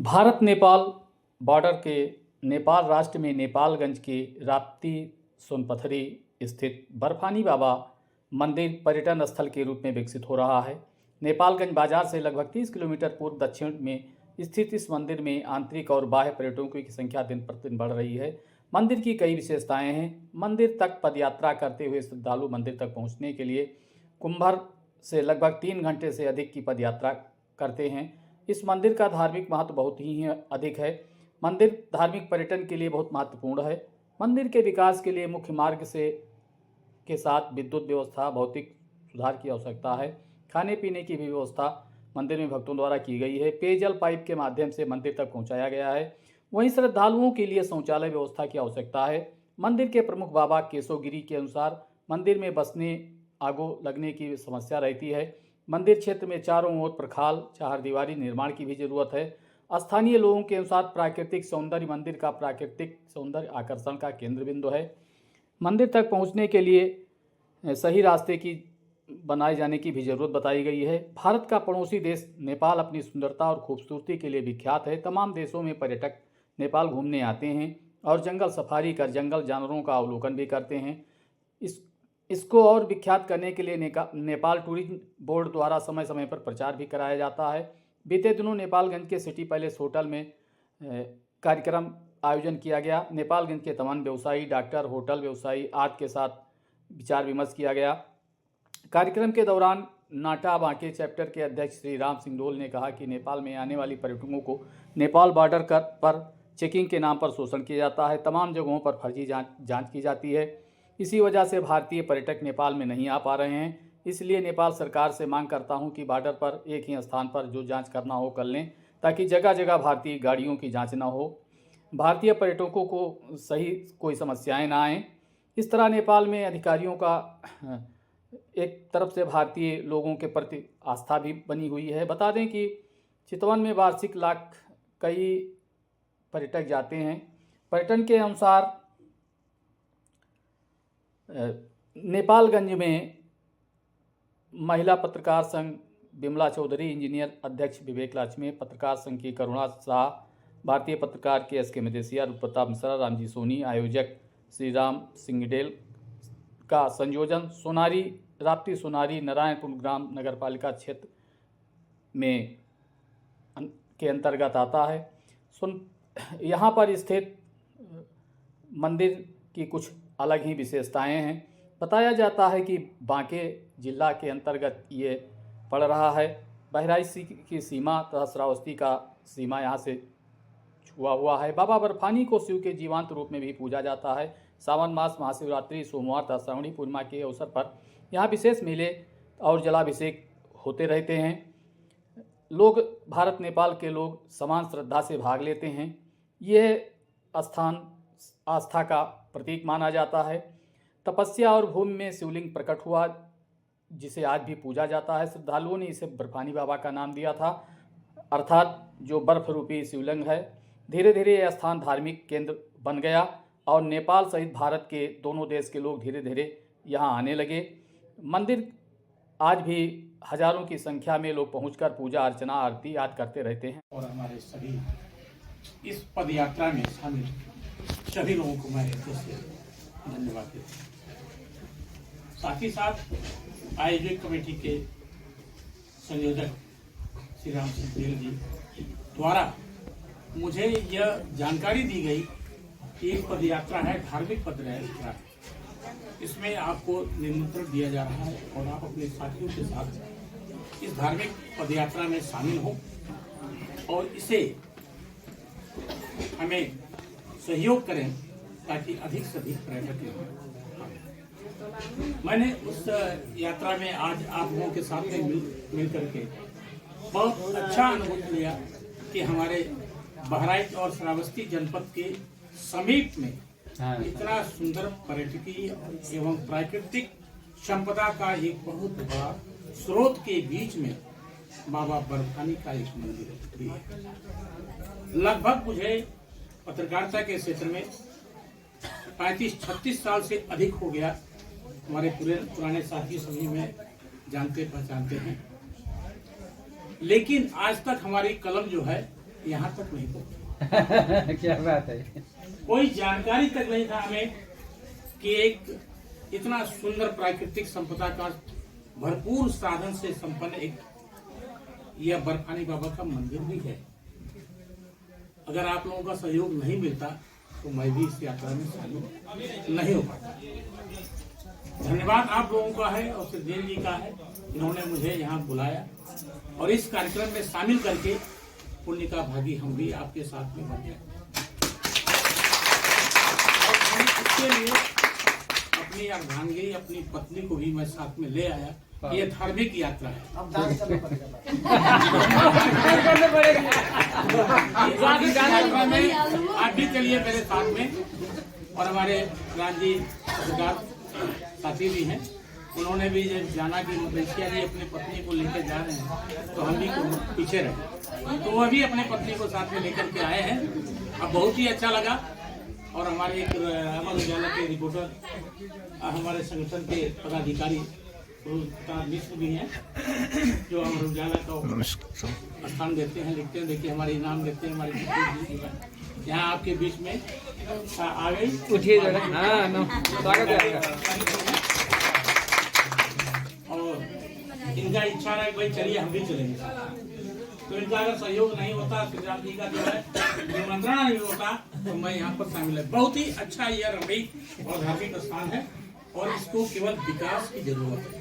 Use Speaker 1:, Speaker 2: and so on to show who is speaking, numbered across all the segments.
Speaker 1: Bharat Nepal border के नेपाल राष्ट्र में नेपालगंज के राप्ती सोनपथरी स्थित बर्फानी बाबा मंदिर पर्यटन स्थल के रूप में विकसित हो रहा है। नेपालगंज बाजार से लगभग 30 किलोमीटर पूर्व दक्षिण में स्थित इस मंदिर में आंतरिक और बाह्य पर्यटकों की संख्या दिन प्रतिदिन बढ़ रही है। मंदिर की कई विशेषताएं हैं। मंदिर तक पदयात्रा करते हुए श्रद्धालु मंदिर तक पहुंचने के लिए कुंभर से लगभग 3 घंटे से अधिक की पदयात्रा करते हैं। इस मंदिर का धार्मिक महत्व बहुत ही अधिक है। मंदिर धार्मिक पर्यटन के लिए बहुत महत्वपूर्ण है। मंदिर के विकास के लिए मुख्य मार्ग के साथ विद्युत व्यवस्था, भौतिक सुधार की आवश्यकता है। खाने पीने की भी व्यवस्था मंदिर में भक्तों द्वारा की गई है। पेयजल पाइप के माध्यम से मंदिर तक पहुंचाया गया है। वहीं श्रद्धालुओं के लिए शौचालय व्यवस्था की आवश्यकता है। मंदिर के प्रमुख बाबा केशवगिरी के अनुसार मंदिर में बसने आगो लगने की समस्या रहती है। मंदिर क्षेत्र में चारों ओर प्रखाल चारदीवारी निर्माण की भी जरूरत है। स्थानीय लोगों के अनुसार प्राकृतिक सौंदर्य मंदिर का प्राकृतिक सौंदर्य आकर्षण का केंद्र बिंदु है। मंदिर तक पहुंचने के लिए सही रास्ते की बनाए जाने की भी जरूरत बताई गई है। भारत का पड़ोसी देश नेपाल अपनी सुंदरता और खूबसूरती के लिए विख्यात है। तमाम देशों में पर्यटक नेपाल घूमने आते हैं और जंगल सफारी कर जंगल जानवरों का अवलोकन भी करते हैं। इसको और विख्यात करने के लिए नेपाल टूरिज्म बोर्ड द्वारा समय समय पर प्रचार भी कराया जाता है। बीते दिनों नेपालगंज के सिटी पैलेस होटल में कार्यक्रम आयोजन किया गया। नेपालगंज के तमाम व्यवसायी, डॉक्टर, होटल व्यवसायी आदि के साथ विचार विमर्श किया गया। कार्यक्रम के दौरान नाटा बांके चैप्टर के अध्यक्ष श्री राम सिंह ने कहा कि नेपाल में आने वाली पर्यटकों को नेपाल बॉर्डर पर चेकिंग के नाम पर शोषण किया जाता है। तमाम जगहों पर फर्जी जांच की जाती है। इसी वजह से भारतीय पर्यटक नेपाल में नहीं आ पा रहे हैं। इसलिए नेपाल सरकार से मांग करता हूं कि बॉर्डर पर एक ही स्थान पर जो जांच करना हो कर लें, ताकि जगह जगह भारतीय गाड़ियों की जांच ना हो, भारतीय पर्यटकों को सही कोई समस्याएं ना आएँ। इस तरह नेपाल में अधिकारियों का एक तरफ से भारतीय लोगों के प्रति आस्था भी बनी हुई है। बता दें कि चितवन में वार्षिक लाख कई पर्यटक जाते हैं। पर्यटन के अनुसार नेपालगंज में महिला पत्रकार संघ बिमला चौधरी, इंजीनियर अध्यक्ष विवेक लक्ष्मी, पत्रकार संघ की करुणा शाह, भारतीय पत्रकार के एस के मदेसिया, रूपप्रताप मिश्रा, रामजी सोनी, आयोजक श्री राम सिंगडेल का संयोजन राप्ती सोनारी नारायणपुर ग्राम नगरपालिका क्षेत्र में के अंतर्गत आता है। यहाँ पर स्थित मंदिर की कुछ अलग ही विशेषताएं हैं। बताया जाता है कि बांके जिला के अंतर्गत ये पड़ रहा है। बहराइच की सीमा तथा श्रावस्ती का सीमा यहाँ से छुआ हुआ है। बाबा बर्फानी को शिव के जीवंत रूप में भी पूजा जाता है। सावन मास, महाशिवरात्रि, सोमवार तथा श्रावणी पूर्णिमा के अवसर पर यहाँ विशेष मेले और जलाभिषेक होते रहते हैं। लोग, भारत नेपाल के लोग समान श्रद्धा से भाग लेते हैं। यह स्थान आस्था का प्रतीक माना जाता है। तपस्या और भूमि में शिवलिंग प्रकट हुआ, जिसे आज भी पूजा जाता है। श्रद्धालुओं ने इसे बर्फानी बाबा का नाम दिया था, अर्थात जो बर्फ रूपी शिवलिंग है। धीरे धीरे यह स्थान धार्मिक केंद्र बन गया और नेपाल सहित भारत के दोनों देश के लोग धीरे धीरे यहाँ आने लगे। मंदिर आज भी हजारों की संख्या में लोग पहुंचकर पूजा अर्चना, आरती आदि करते रहते हैं।
Speaker 2: और हमारे सभी इस पद यात्रा में शामिल सभी लोगों को मैं हृदय से धन्यवाद देता हूँ। साथ ही साथ आयोजक कमेटी के संयोजक श्री राम सिंह जी द्वारा मुझे यह जानकारी दी गई कि एक पद यात्रा है, धार्मिक पद यात्रा है। इसमें आपको निमंत्रण दिया जा रहा है और आप अपने साथियों के साथ इस धार्मिक पद यात्रा में शामिल हो और इसे हमें सहयोग करें ताकि अधिक से अधिक पर्यटक मैंने उस यात्रा में आज आप लोगों के साथ में मिल करके बहुत अच्छा अनुभव लिया कि हमारे बहराइच और श्रावस्ती जनपद के समीप में इतना सुंदर पर्यटकीय एवं प्राकृतिक संपदा का एक बहुत बड़ा स्रोत के बीच में बाबा बर्फानी का एक मंदिर भी है। लगभग मुझे पत्रकारिता के क्षेत्र में 35-36 साल से अधिक हो गया। हमारे पुराने साथी सभी में जानते पहचानते हैं। लेकिन आज तक हमारी कलम जो है यहाँ तक नहीं पहुंचा।
Speaker 3: क्या बात है।
Speaker 2: कोई जानकारी तक नहीं था हमें कि एक इतना सुंदर प्राकृतिक संपदा का भरपूर साधन से संपन्न एक यह बर्फानी बाबा का मंदिर भी है। अगर आप लोगों का सहयोग नहीं मिलता तो मैं भी इस यात्रा में शामिल नहीं हो पाता। धन्यवाद आप लोगों का है और सुखदेव जी का है, इन्होंने मुझे यहाँ बुलाया और इस कार्यक्रम में शामिल करके पुण्य का भागी हम भी आपके साथ में बन गए। और इसके लिए अपनी अर्धांगिनी अपनी पत्नी को भी मैं साथ में ले आया। ये धार्मिक यात्रा है। अब डांस करना पड़ेगा। आप भी चलिए मेरे साथ में। और हमारे राजी सरकार साथी भी हैं, उन्होंने भी जब जाना कि मलेशिया जी अपनी पत्नी को लेकर जा रहे हैं तो हम भी पीछे रहे, तो वह भी अपनी पत्नी को साथ में लेकर के आए हैं। अब बहुत ही अच्छा लगा। और हमारे एक अमर उजाला के रिपोर्टर हमारे संगठन के पदाधिकारी मिश्र भी हैं जो अमर उजाला का स्थान देते हैं, लिखते हैं, देखिए हमारे इनाम देते हैं। हमारे यहाँ आपके बीच में आ गई,
Speaker 3: उठिए स्वागत है।
Speaker 2: और इनका इच्छा है भाई चलिए हम भी चलेंगे, तो इनका अगर सहयोग नहीं होता, श्रीराम जी का जो है निमंत्रण नहीं होता तो मैं यहाँ पर शामिल है। बहुत ही अच्छा यह रमणीक और धार्मिक स्थान है और इसको केवल विकास की जरूरत है।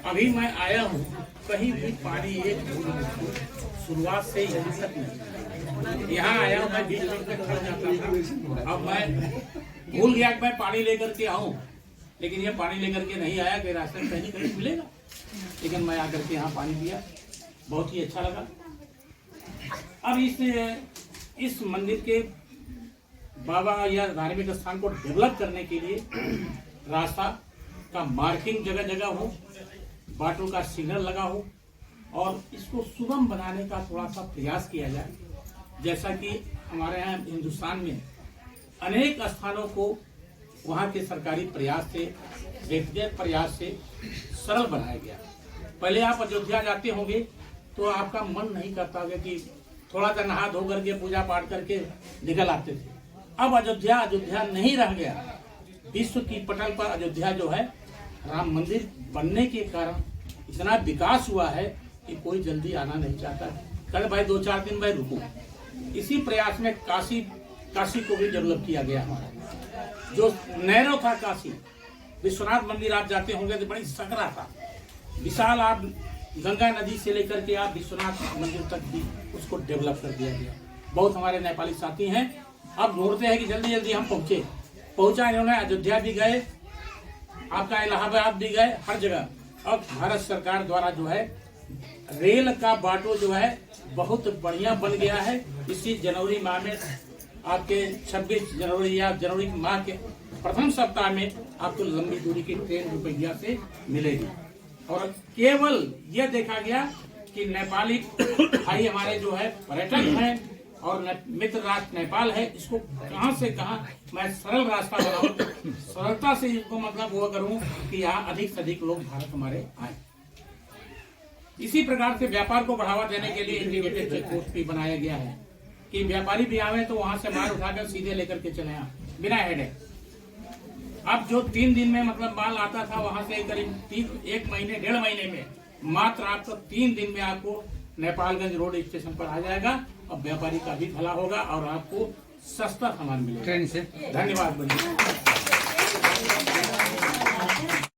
Speaker 2: अभी मैं आया हूँ, कहीं भी पानी एक शुरुआत से यहीं तक नहीं। यहाँ आया हूँ मैं 20 मिनट में खड़ जाता था, अब मैं भूल गया कि मैं पानी लेकर के आऊँ, लेकिन ये पानी लेकर के नहीं आया कि रास्ते में कहीं कहीं मिलेगा, लेकिन मैं आकर के यहाँ पानी पिया, बहुत ही अच्छा लगा। अब इस मंदिर के बाबा या धार्मिक स्थान को डेवलप करने के लिए रास्ता का मार्किंग जगह जगह हो, बाटों का सिग्नल लगा हो और इसको सुगम बनाने का थोड़ा सा प्रयास किया जाए। जैसा कि हमारे यहाँ हिंदुस्तान में अनेक स्थानों को वहाँ के सरकारी प्रयास से, व्यक्तिगत प्रयास से सरल बनाया गया। पहले आप अयोध्या जाते होंगे तो आपका मन नहीं करता होगा कि थोड़ा सा नहा धो करके पूजा पाठ करके निकल आते थे। अब अयोध्या नहीं रह गया। विश्व की पटल पर अयोध्या जो है राम मंदिर बनने के कारण इतना विकास हुआ है कि कोई जल्दी आना नहीं चाहता। कल भाई 2-4 दिन भाई रुको। इसी प्रयास में काशी को भी डेवलप किया गया हमारा। जो नैरो था काशी विश्वनाथ मंदिर, आप जाते होंगे तो बड़ी सकरा था, विशाल। आप गंगा नदी से लेकर के आप विश्वनाथ मंदिर तक भी उसको डेवलप कर दिया गया। बहुत हमारे नेपाली साथी हैं, अब ढूंढते हैं कि जल्दी जल्दी हम पहुंचा। इन्होंने अयोध्या भी गए, आपका इलाहाबाद भी गए, हर जगह। अब भारत सरकार द्वारा जो है रेल का बाटो जो है बहुत बढ़िया बन गया है। इसी जनवरी माह में आपके 26 जनवरी या जनवरी माह के प्रथम सप्ताह में आपको लंबी दूरी की ट्रेन रुपया से मिलेगी। और केवल यह देखा गया कि नेपाली भाई हमारे जो है पर्यटक हैं और मित्र राष्ट्र नेपाल है, इसको कहां से कहां मैं सरल रास्ता बनाऊं, सरलता से इसको मतलब वो करूं कि यहाँ अधिक से अधिक लोग भारत हमारे आए। इसी प्रकार से व्यापार को बढ़ावा देने के लिए इंटीग्रेटेड चेक पोस्ट भी बनाया गया है कि व्यापारी भी आवे तो वहां से माल उठाकर सीधे लेकर के चले बिना हेडेक। अब जो 3 दिन में मतलब माल आता था वहां से करीब 1 महीने 1.5 महीने में मात्र आपको 3 दिन में आपको नेपालगंज रोड स्टेशन पर आ जाएगा। अब व्यापारी का भी भला होगा और आपको सस्ता सामान मिलेगा।
Speaker 3: ट्रेन से।
Speaker 2: धन्यवाद बंधु।